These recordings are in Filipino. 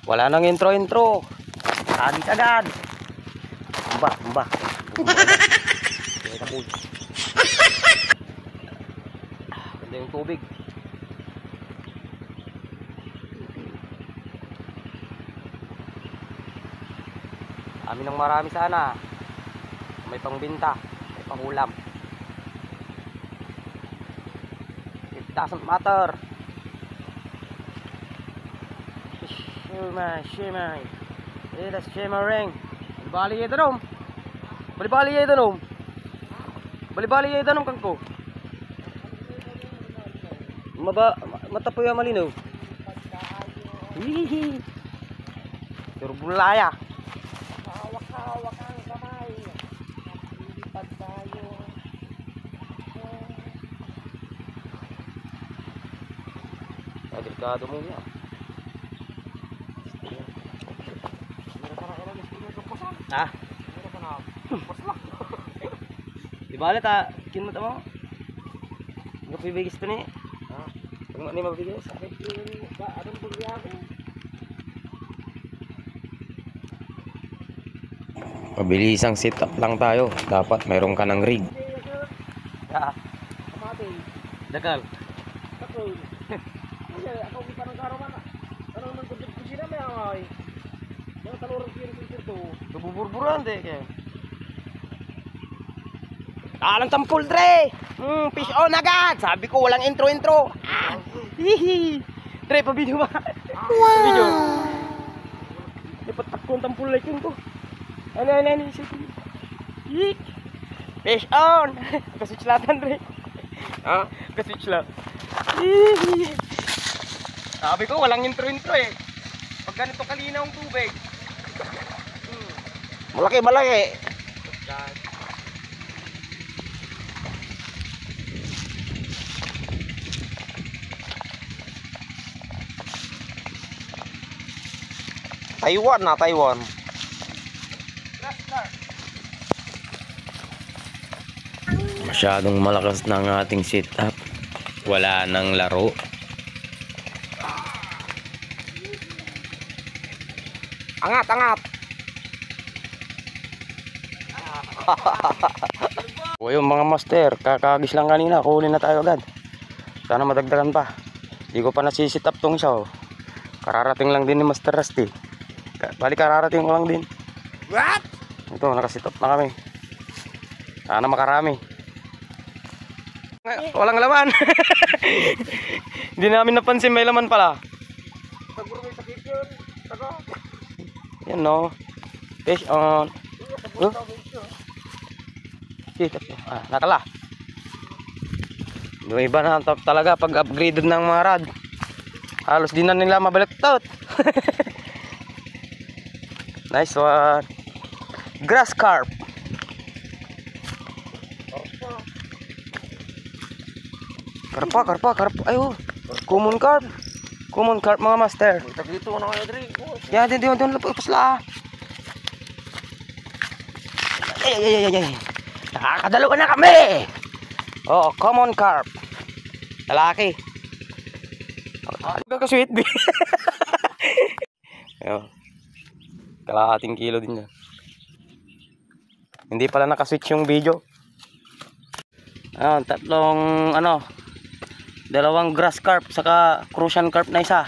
Wala nang intro-intro. Kadis agad. Umba. Ganda yung tubig. Amin ng marami sana. May pangbinta, may pangulam. It doesn't matter. Shimmer. It is shimmering. Bali ito nom. Bali ito nom. Bali ito nom kangko. Matapoy ang malinaw. Hihi. Turbulaya. Hawak ang kamay. Lipad tayo. Delikado mo yan. Ah? Di bala ta, kinmata mo? Hindi ko bibigis pa ni. Kung ano yung mabigis? Anong pagbiyahe? Pabilisang sit up lang tayo. Dapat mayroon ka ng rig. Kamati. Dakal. Takol. Kasi ako kita ng karaman. Anong nang kutip ko sila may angay. Yung talurang kiri-kiri. Buburburan de kaya. Alang tampol Dre. Fish on agad. Sabi ko walang intro. Hihi. Dre pa video ba? Wow. Video. Dapat takon tampol like ko. Ano. Fish on. Kaswitch latan Dre. Kaswitch lang. Hihi. Sabi ko walang intro eh. Pag ganito kalinaw ang tubig. Malaki. Taiwan. Masyadong malakas na ang ating sit up. Wala nang laro. Angat. O yung mga master, kakagis lang kanina, kunin na tayo agad. Sana madagdagan pa. Hindi ko pa nasisit up tong isa. Kararating lang din ni Master Rusty. Balik kararating ko lang din. What? Ito, nakasit up na kami. Sana makarami. Walang laman. Hindi namin napansin may laman pala. Taguro may sakit yun. Tago. Yan no. Fish on. Nakala. Yung iba na talaga pag upgraded ng mga rod. Halos di na nila mabalaktot. Nice one. Grass carp. Karpa. Ayo. Common carp mga master. Dito na kayo Dre. Yan, doon lapos la. Ay. Nakakadalo na kami. Oh, common carp. Lalaki. Sweet bee. Ayo. Kalahating kilo din yan. Hindi pala nakaswitch yung video. Dalawang grass carp saka Crucian carp na isa.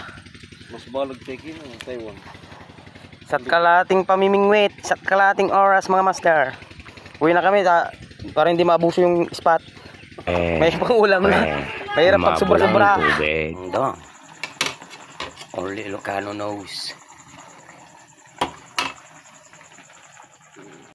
Mas balag tayo Taiwan. Sa kalahating pamimingwit, sa kalahating oras mga master. Uwi na kami para hindi maabuso yung spot. May pang ulam na. Mahirap pag sobra-sobra. Only Ilocano knows.